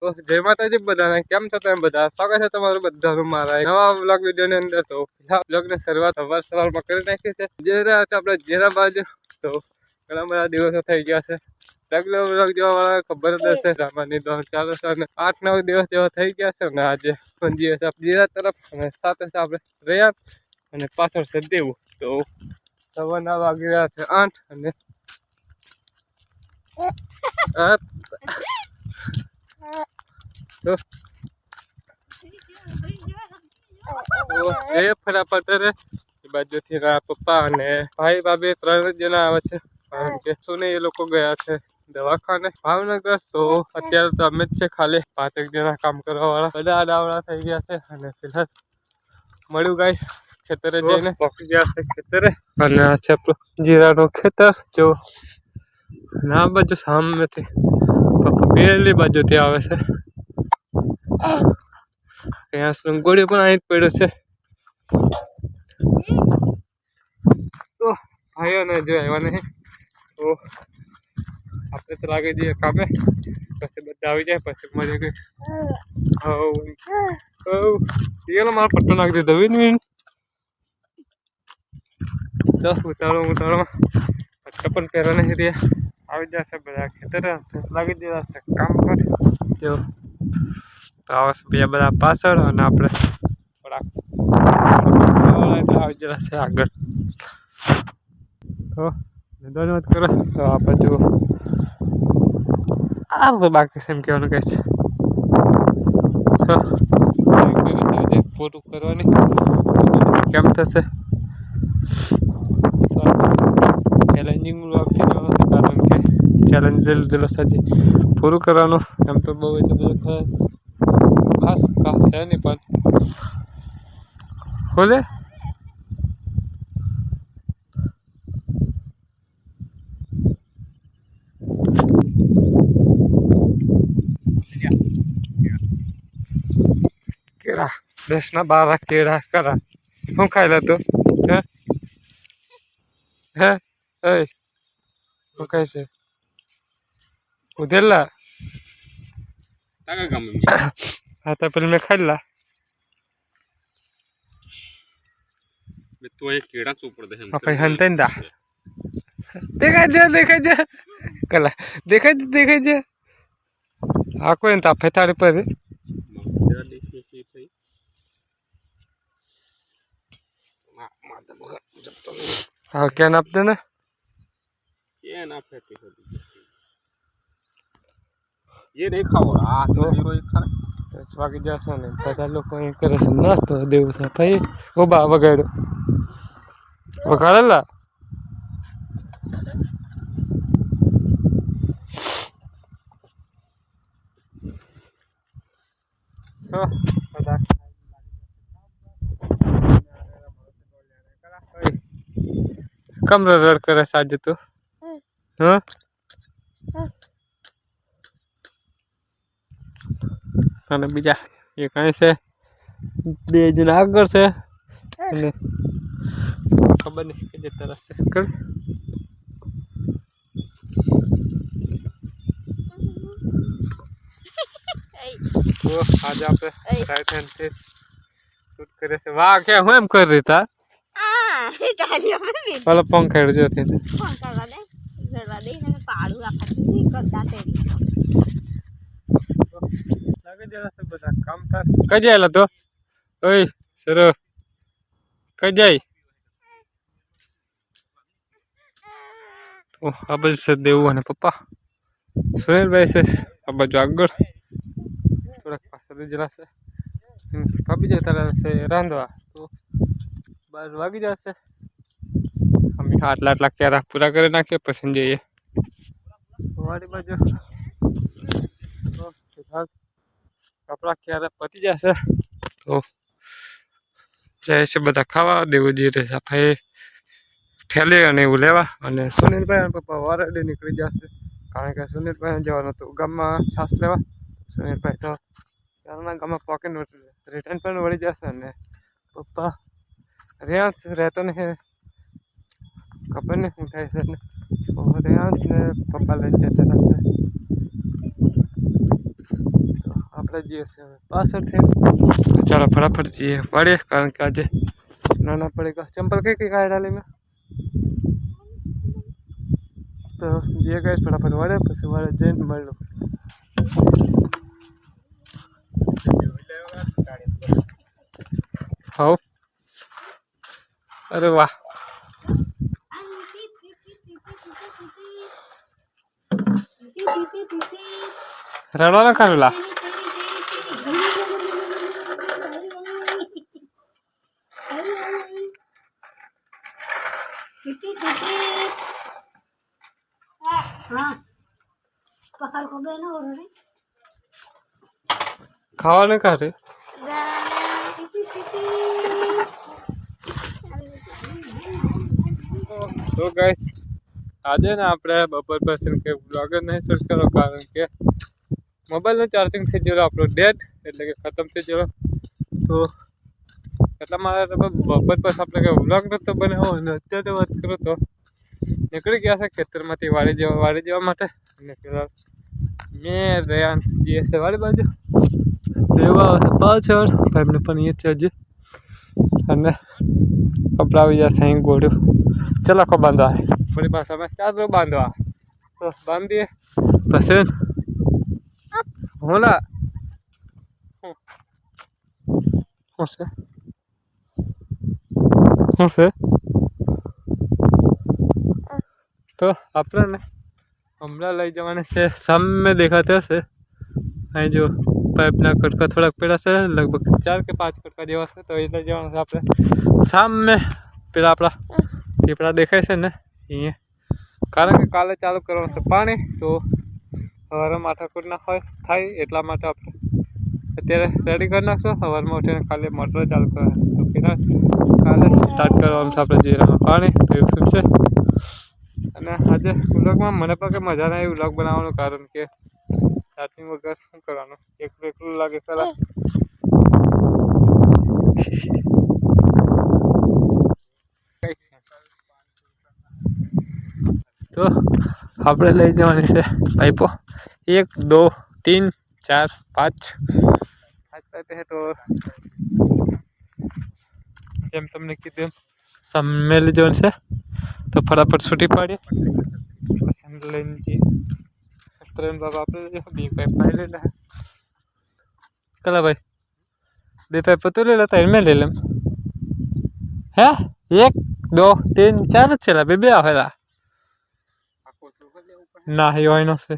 તો જય માતાજી બધાને, કેમ છો તમે બધા? સ્વાગત છે તમારું બધાનું મારા નવા વ્લોગ વિડીયોની અંદર। તો વ્લોગની શરૂઆત સવારમાં કરી નાખી છે। જે રહ્યા છે આપણે જેરા બાજુ। તો ઘણા બધા દિવસો થઈ ગયા છે રેગ્યુલર વ્લોગ જોવા વાળા ખબર જ હશે। રામાની દોડ ચાલુ છે અને 8-9 દિવસ જેવા થઈ ગયા છે ને આજે પહોંચીએ છે જેરા તરફ અને સાથે છે આપણે રહ્યા અને પાછળ છે દેવું। તો સવારના વાગી રહ્યા છે 8 અને એ ફટાફટ રે એ બાજુથી પપ્પા અને ભાઈ ભાભી 3 જણા આવે છે કારણ કે સુને એ લોકો ગયા છે દવાખાને ભાવનગર। તો અત્યારે તો અમે જ છે ખાલી 5 જણા કામ કરવા વાળા, બધા આડાવડા થઈ ગયા છે અને ફિલહાલ મળ્યું ગાઈસ ખેતરે જઈને પહોંચી ગયા છે ખેતરે અને આ છે જીરાનું ખેતર જો ના બાજુ સામેથી પેલી બાજુથી આવે છે। અહીંયા શૃંગોળી પણ અહીં જ પડ્યો છે। તો ભાઈઓને જો આવ્યા નહીં તો આપણે તો લાગી જઈએ કામે, પછી બધા આવી જાય પછી મજા ગઈ। હવ મારો પટ્ટો નાખી દીધો વિન તો ઉતાળોમાં પટ્ટો પણ પહેરવા નહીં રહ્યા। આવી જશે બધા ખેતરે લાગી દીધા છે કામ પર જો। તો આવે છે બીજા બધા પાછળ અને આપણે થોડાક આવી જશે આગળ। તો ધન્યવાદ કરો તો આ બાજુ આ તો બાકી છે એમ કહેવાનું કહે છે પૂરું કરવાની કેમ થશે ચેલેન્જિંગ વ્લોગથી જવાનું કારણ કે ચેલેન્જ લીધેલો સાચી પૂરું કરવાનું એમ તો બહુ એટલે બધું ખાસ છે નહીં પણ બોલે કેળા 10-12 કેળા કરા શું ખાઈ લે તું હે શું કહે છે ઉધેલા હા તો પેલી મેં ખાઈ લા तो एक कीड़ा चोपड़ दे हम कहीं हंते ना देखा जा कला देखा जा आको इन ताफे तारे पर तेरा देश में की थी माता मगर जब तो हाँ क्या नाप देना ये ना फेंकी होती ये नहीं खाओ आ तो हीरो एक खा स्वागत जैसा नहीं पता लोग कोई करे नाच तो देव से भाई वो बा वगैरह वगाड़ेला कम रड़ करे साज तो हाँ અને બીજા એ કાંઈ છે 2 જણા આગળ છે અને ખબર નહીં કે જતા રસ્તે કર તો આજે આપણે રાઈટ હેન્ડ થી શૂટ કરે છે। વાહ કે હું એમ કરી રહી તા પેલો પંખેડ જો થી લાગે જરા બધા કામ તાર કઈ જાય તો ઓય સરો કઈ જાય તો આ બાજુ છે દેવું અને પપ્પા સુરેલભાઈ છે આ બાજુ આગળ થોડાક પાછળ જરા છે ભાભી જતા રહેશે રાંધવા તો 12 વાગી જશે। અમે આટલા ક્યારા પૂરા કરી નાખીએ પછી જઈએ વાડી બાજુ। તો કપડા ક્યારે પતી જશે તો જાય છે બધા ખાવા દેવું જઈ રહે ભાઈ ઠેલી અને એવું લેવા અને સુનિલભાઈ અને પપ્પા વારડી નીકળી જશે કારણ કે સુનિલભાઈ જવાનું હતું ગામમાં છાસ લેવા। સુનિલભાઈ તો ત્યારના ગામમાં પોકેટ રિટર્ન પણ વળી જશે અને પપ્પા રહ્યા રહેતો નહીં ખબર નહીં શું થાય છે રહ્યા ને પપ્પા લઈને જતા રહેશે। આપણે જઈએ છીએ હવે પાછળથી. તો ચાલો ફટાફટ જઈએ વાળીએ, કારણ કે આજે નાના પડેગા ચંપલ કઈ કઈ કાઢી ડાલી મેં. તો જે ગાઈસ ફટાફટ વાળે, પછી વાળે જઈને મળ્યું. હવ અરે વાહ, રડો ના કરેલા. ખાવાનું કાઢે. તો ગાઈસ આજે ને આપણે બપોર પછી કે બ્લોગ જ નહીં શૂટ કરો, કારણ કે મોબાઈલનું ચાર્જિંગ થઈ ગયેલું આપણું ડેડ, એટલે કે ખતમ થઈ ગયેલો. તો એટલા માટે બપોર પછી આપણે કે બ્લોગ નતો બનાવ્યો, અને અત્યારે વાત કરો તો નીકળી ગયા છે ખેતરમાંથી વાડી જવા માટે. અને પેલા મેં રેયાંશ જઈએ છે વાડી બાજુ, દેવા પાછળ ભાઈને પણ એ છે હજી. અને કપડા આવી જશે અહીં ગોળ્યું. ચલો કો બાંધવા થોડી પાસે અમે ચાદરો બાંધવા, તો બાંધીએ પછી હોલા શું છે તો આપણે ને હમણાં લઈ જવાના છે. સામે દેખાતે હશે અહીં જો પાઇપના કટકા થોડાક પેલા છે, લગભગ 4 કે 5 કટકા જેવા છે. તો એ લઈ જવાના છે આપણે. સામે પેલા આપણા પીપળા દેખાય છે ને અહીંયા, કારણ કે કાલે ચાલુ કરવાનું છે પાણી. તો સવારે માથાકૂટ ના હોય થાય, એટલા માટે આપણે અત્યારે રેડી કરી નાખશો. સવારમાં ઉઠીને ખાલી મોટર ચાલુ કરવાનું. તો પેલા કાલે સ્ટાર્ટ કરવાનું છે આપણે જીરામાં પાણી. તો એવું છે. અને આજે વ્લોગમાં મને પણ કંઈ મજા નહીં વ્લોગ બનાવવાનું, કારણ કે ચાર્જિંગ વગર શું કરવાનું, એકલું લાગે ખરા. તો આપણે લઈ જવાની છે પાઇપો 1 2 3 4 5 પાઇપ હે. તો જેમ તમને કીધું એમ સામે લઈ જવાની છે. તો ફટાફટ છૂટી પાડીએ, પછી એમ લઈને જઈએ. ટ્રેન બાબા આપણે બે પાઇપ પાઈ લેલા કલા ભાઈ, 2 પાઇપ તો લઈ લેતા મેં લઈ લેમ. હે 1 2 3 4 જ છે, બે આવેલા ના હોય નો છે.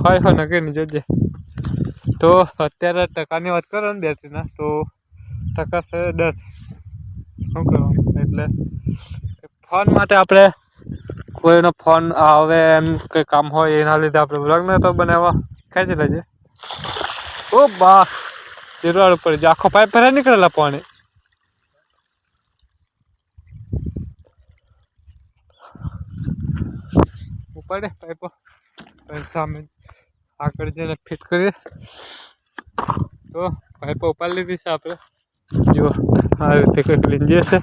હોય નકે ની જોજે. તો અત્યારે ટકાની વાત કરો ને બેટરીના, તો ટકા છે 10. શું કરવાનું, એટલે ફોન માટે આપણે કોઈનો ફોન આવે એમ કંઈ કામ હોય એના લીધે આપણે વ્લોગ નતો બનાવવા ખેંચી લેજે. ઓ બા જીરવાડ ઉપર જ આખો પાઇપ ભરાઈ નીકળેલા પાણી. ઉપાડે પાઇપો સામે આગળ જઈને ફિટ કરીએ. તો પાઇપો ઉપાડી લીધી છે આપણે. જો આ રીતે કંઈક લઈને જશે,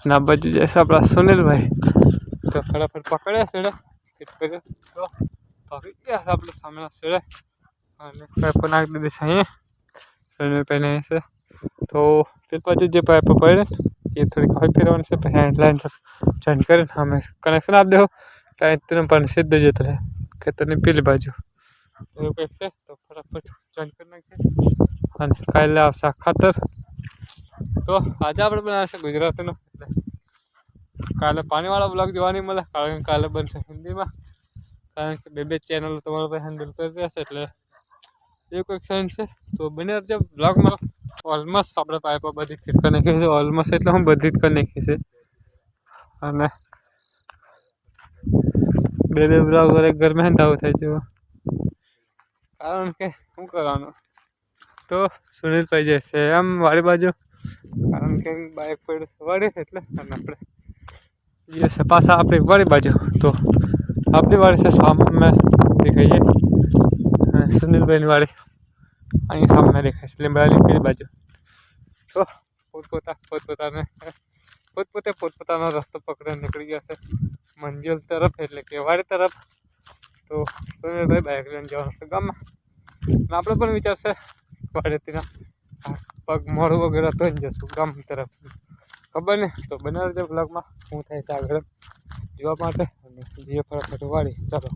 અને આ બાજુ જશે આપણા સુનિલભાઈ. તો ફટાફટ પકડ્યા છેડે ફિટ કર્યો. તો પકડી ગયા છે આપણે સામેના છેડે, અને પાઇપો નાખી દીધી છે અહીંયા સુનિલભાઈને છે. તો તે બાજુ જે પાઇપો પડે એ થોડીક હોય ફેરવાની છે, પછી લાઈન જોઈન કરીને અમે કનેક્શન આપી દેવું. ટાઈમ પણ સીધે જતો રહે ખેતરની પેલી બાજુ. એવું કંઈક છે. તો ફટાફટ જોઈન કરી નાખીએ, અને કાલે આવશે ખાતર. તો આજે આપણે બનાવશે ગુજરાતીનું, એટલે કાલે પાણીવાળા બ્લોગ જોવા નહીં મળે, કારણ કે કાલે બનશે હિન્દીમાં. કારણ કે બે ચેનલો તમારા પાસે હેન્ડલ કરી રહ્યા છે, એટલે એવું કંઈક સાઇન છે. તો બને જે બ્લોગમાં ઓલમોસ્ટ આપણે પાઇપો બધી ફિટ કરી નાખી છે. ઓલમોસ્ટ એટલે હું બધી જ કરી નાખી છે. અને બે બ્લોગ એક ઘરમાં હેન્ડ થાય જેવો, કારણ કે શું કરવાનું. તો સુનિલભાઈ જશે એમ વાડી બાજુ, કારણ કે બાઇક પડ્યું વાડી એટલે. અને આપણે જશે પાછા આપણી વાડી બાજુ. તો આપણી વાડી છે સામે દેખાઈએ, અને સુનિલભાઈની વાડી અહીં સામે દેખાય છે લીમડાની પેલી બાજુ. તો પોતપોતાનો રસ્તો પકડીને નીકળી ગયા છે મંજિલ તરફ, એટલે કે વાડી તરફ. તો સુનિલભાઈ બાઇક લઈને જવાનું છે ગામમાં. અને આપણે પણ વિચારશે વાડેતીના પગ મોડું વગેરે તો જશું ગામ તરફ. ખબર ને તો બનાવજો બ્લોગમાં શું થાય છે આગળ જોવા માટે. અને જે ફરક વાળી ચાલો.